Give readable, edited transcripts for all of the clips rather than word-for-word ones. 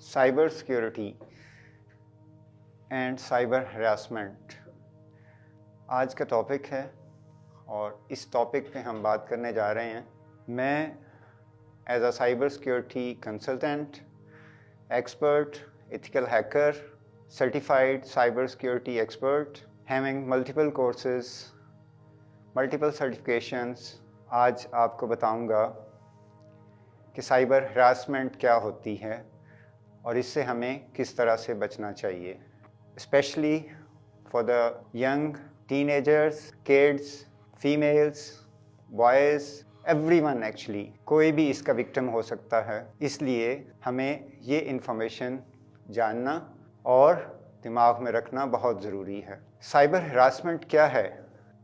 Cyber security and cyber harassment आज का topic है और इस टॉपिक पे हम बात करने जा रहे हैं। मैं as a cyber security consultant, expert, ethical hacker, certified cyber security expert, having multiple courses, multiple certifications, आज आपको बताऊंगा कि साइबर हरासमेंट क्या होती है और इससे हमें किस तरह से बचना चाहिए, specially for the young teenagers, kids, females, boys, everyone actually कोई भी इसका विक्टिम हो सकता है। इसलिए हमें ये इन्फॉर्मेशन जानना और दिमाग में रखना बहुत ज़रूरी है। साइबर हरासमेंट क्या है?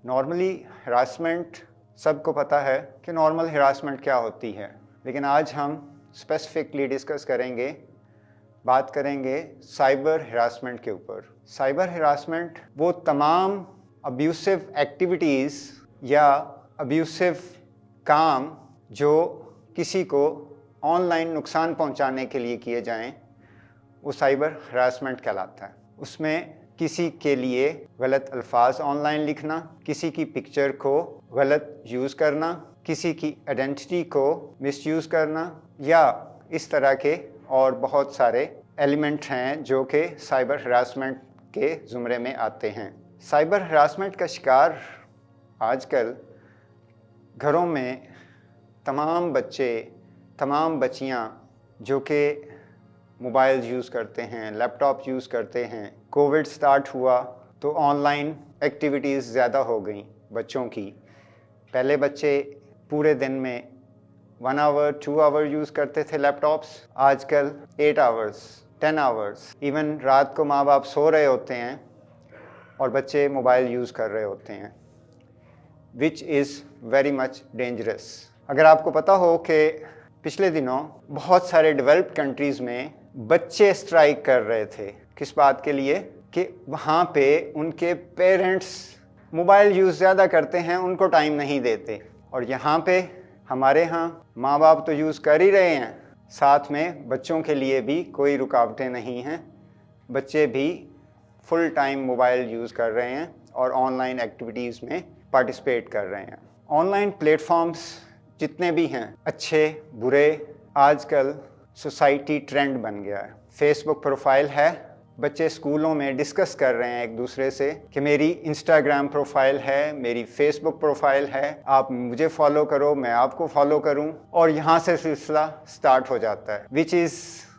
नॉर्मली हरासमेंट सबको पता है कि नॉर्मल हरासमेंट क्या होती है, लेकिन आज हम स्पेसिफिकली डिस्कस करेंगे, बात करेंगे साइबर हरासमेंट के ऊपर। साइबर हरासमेंट वो तमाम अब्यूसिव एक्टिविटीज़ या अब्यूसिव काम जो किसी को ऑनलाइन नुकसान पहुंचाने के लिए किए जाएं, वो साइबर हरासमेंट कहलाता है। उसमें किसी के लिए गलत अल्फाज ऑनलाइन लिखना, किसी की पिक्चर को गलत यूज़ करना, किसी की आइडेंटिटी को मिसयूज़ करना या इस तरह के और बहुत सारे एलिमेंट हैं जो कि साइबर हरासमेंट के ज़ुमरे में आते हैं। साइबर हरासमेंट का शिकार आजकल घरों में तमाम बच्चे, तमाम बच्चियां जो कि मोबाइल यूज़ करते हैं, लैपटॉप यूज़ करते हैं। कोविड स्टार्ट हुआ तो ऑनलाइन एक्टिविटीज़ ज़्यादा हो गई बच्चों की। पहले बच्चे पूरे दिन में 1 आवर 2 आवर यूज़ करते थे लैपटॉप्स, आजकल 8 आवर्स 10 आवर्स, इवन रात को माँ बाप सो रहे होते हैं और बच्चे मोबाइल यूज़ कर रहे होते हैं, which is very much dangerous. अगर आपको पता हो कि पिछले दिनों बहुत सारे डेवलप्ड कंट्रीज़ में बच्चे स्ट्राइक कर रहे थे, किस बात के लिए? कि वहाँ पे उनके पेरेंट्स मोबाइल यूज़ ज़्यादा करते हैं, उनको टाइम नहीं देते। और यहाँ पे हमारे यहाँ माँ बाप तो यूज़ कर ही रहे हैं, साथ में बच्चों के लिए भी कोई रुकावटें नहीं हैं। बच्चे भी फुल टाइम मोबाइल यूज़ कर रहे हैं और ऑनलाइन एक्टिविटीज़ में पार्टिसिपेट कर रहे हैं। ऑनलाइन प्लेटफॉर्म्स जितने भी हैं, अच्छे बुरे, आजकल सोसाइटी ट्रेंड बन गया है। फेसबुक प्रोफाइल है, बच्चे स्कूलों में डिस्कस कर रहे हैं एक दूसरे से कि मेरी इंस्टाग्राम प्रोफाइल है, मेरी फेसबुक प्रोफाइल है, आप मुझे फॉलो करो, मैं आपको फॉलो करूं, और यहाँ से सिलसिला स्टार्ट हो जाता है, which is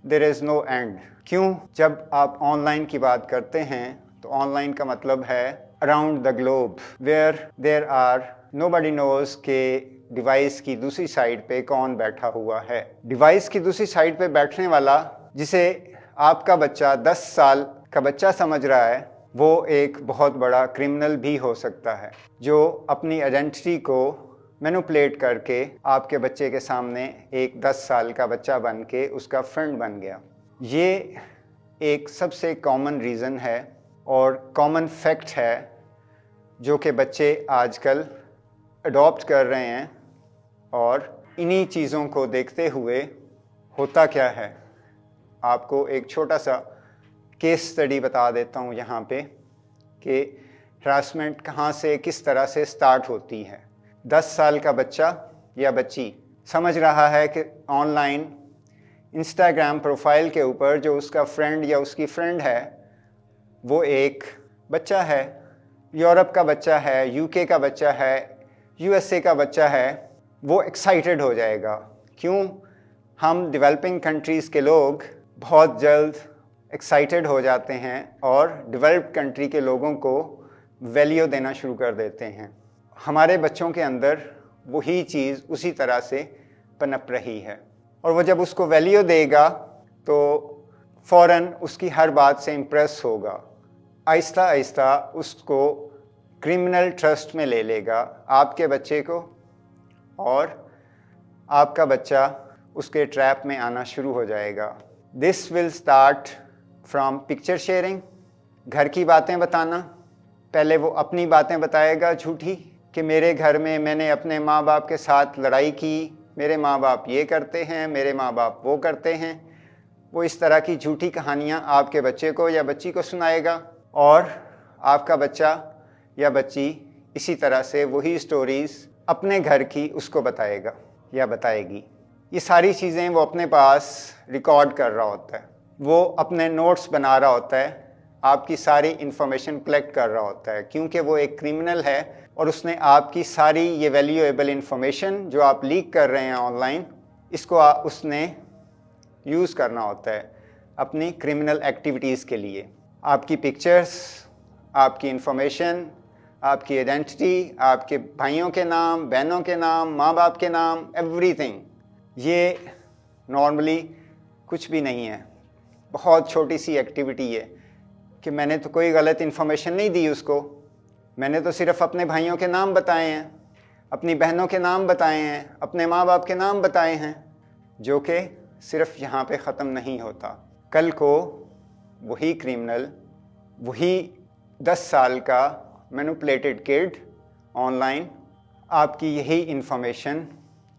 there is no end. क्यों? जब आप ऑनलाइन की बात करते हैं तो ऑनलाइन का मतलब है around the globe, where there are nobody knows के डिवाइस की दूसरी साइड पे कौन बैठा हुआ है। डिवाइस की दूसरी साइड पे बैठने वाला, जिसे आपका बच्चा 10 साल का बच्चा समझ रहा है, वो एक बहुत बड़ा क्रिमिनल भी हो सकता है, जो अपनी आइडेंटिटी को मैनिपुलेट करके आपके बच्चे के सामने एक 10 साल का बच्चा बन के उसका फ्रेंड बन गया। ये एक सबसे कॉमन रीज़न है और कॉमन फैक्ट है जो कि बच्चे आजकल अडॉप्ट कर रहे हैं। और इन्हीं चीज़ों को देखते हुए होता क्या है, आपको एक छोटा सा केस स्टडी बता देता हूँ यहाँ पे कि हरासमेंट कहाँ से, किस तरह से स्टार्ट होती है। 10 साल का बच्चा या बच्ची समझ रहा है कि ऑनलाइन इंस्टाग्राम प्रोफाइल के ऊपर जो उसका फ्रेंड या उसकी फ्रेंड है वो एक बच्चा है, यूरोप का बच्चा है, यूके का बच्चा है, यूएसए का बच्चा है, वो एक्साइटेड हो जाएगा। क्यों? हम डेवलपिंग कंट्रीज़ के लोग बहुत जल्द एक्साइटेड हो जाते हैं और डेवलप्ड कंट्री के लोगों को वैल्यू देना शुरू कर देते हैं। हमारे बच्चों के अंदर वही चीज़ उसी तरह से पनप रही है, और वो जब उसको वैल्यू देगा तो फ़ौरन उसकी हर बात से इम्प्रेस होगा, आहिस्ता आहिस्ता उसको क्रिमिनल ट्रस्ट में ले लेगा आपके बच्चे को, और आपका बच्चा उसके ट्रैप में आना शुरू हो जाएगा। This will start from picture sharing, घर की बातें बताना। पहले वो अपनी बातें बताएगा झूठी कि मेरे घर में मैंने अपने माँ बाप के साथ लड़ाई की, मेरे माँ बाप ये करते हैं, मेरे माँ बाप वो करते हैं। وہ اس طرح کی جھوٹی کہانیاں آپ کے بچے کو یا بچی کو سنائے گا، اور آپ کا بچہ یا بچی اسی طرح سے وہی سٹوریز اپنے گھر کی اس کو بتائے گا یا بتائے گی۔ یہ ساری چیزیں وہ اپنے پاس ریکارڈ کر رہا ہوتا ہے، وہ اپنے نوٹس بنا رہا ہوتا ہے، آپ کی ساری انفارمیشن کلیکٹ کر رہا ہوتا ہے، کیونکہ وہ ایک کرمنل ہے اور اس نے آپ کی ساری یہ ویلیویبل انفارمیشن جو آپ لیک کر رہے ہیں آن لائن، اس کو اس نے یوز کرنا ہوتا ہے اپنی کرمنل ایکٹیویٹیز کے لیے۔ آپ کی پکچرز، آپ کی انفارمیشن، آپ کی آئیڈینٹی، آپ کے بھائیوں کے نام، بہنوں کے نام، ماں باپ کے نام، ایوری تھنگ، یہ نارملی کچھ بھی نہیں ہے، بہت چھوٹی سی ایکٹیویٹی ہے کہ میں نے تو کوئی غلط انفارمیشن نہیں دی اس کو، میں نے تو صرف اپنے بھائیوں کے نام بتائے ہیں، اپنی بہنوں کے نام بتائے ہیں، اپنے ماں باپ کے نام بتائے ہیں، جو کہ صرف یہاں پہ ختم نہیں ہوتا۔ کل کو وہی کرمنل، وہی 10 سال کا مینوپولیٹڈ کڈ آن لائن آپ کی یہی انفارمیشن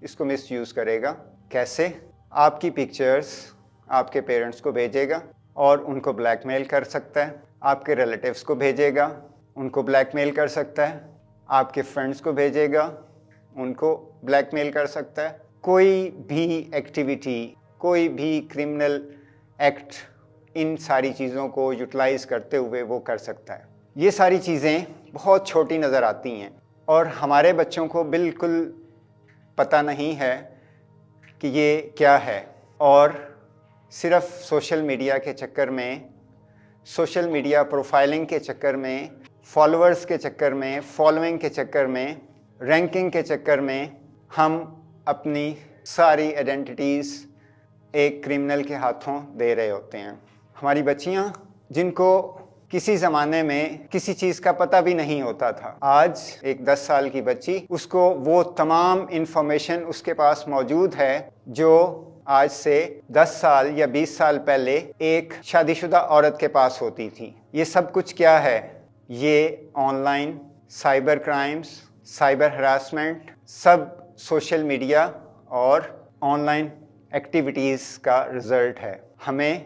اس کو مس یوز کرے گا۔ کیسے؟ آپ کی پکچرز آپ کے پیرنٹس کو بھیجے گا اور ان کو بلیک میل کر سکتا ہے، آپ کے ریلیٹیوز کو بھیجے گا، ان کو بلیک میل کر سکتا ہے، آپ کے فرینڈس کو بھیجے گا، ان کو بلیک میل کر سکتا ہے۔ کوئی بھی ایکٹیویٹی، کوئی بھی کرمنل ایکٹ ان ساری چیزوں کو یوٹیلائز کرتے ہوئے وہ کر سکتا ہے۔ یہ ساری چیزیں بہت چھوٹی نظر آتی ہیں اور ہمارے بچوں کو بالکل پتہ نہیں ہے کہ یہ کیا ہے، اور صرف سوشل میڈیا کے چکر میں، سوشل میڈیا پروفائلنگ کے چکر میں، فالوورز کے چکر میں، فالوئنگ کے چکر میں، رینکنگ کے چکر میں ہم اپنی ساری آئیڈینٹیٹیز ایک کرمنل کے ہاتھوں دے رہے ہوتے ہیں۔ ہماری بچیاں جن کو کسی زمانے میں کسی چیز کا پتہ بھی نہیں ہوتا تھا، آج ایک 10 سال کی بچی، اس کو وہ تمام انفارمیشن اس کے پاس موجود ہے جو آج سے 10 سال یا 20 سال پہلے ایک شادی شدہ عورت کے پاس ہوتی تھی۔ یہ سب کچھ کیا ہے؟ یہ on line cyber crimes, cyber harassment, sub social media اور آن لائن ایکٹیویٹیز کا رزلٹ ہے۔ ہمیں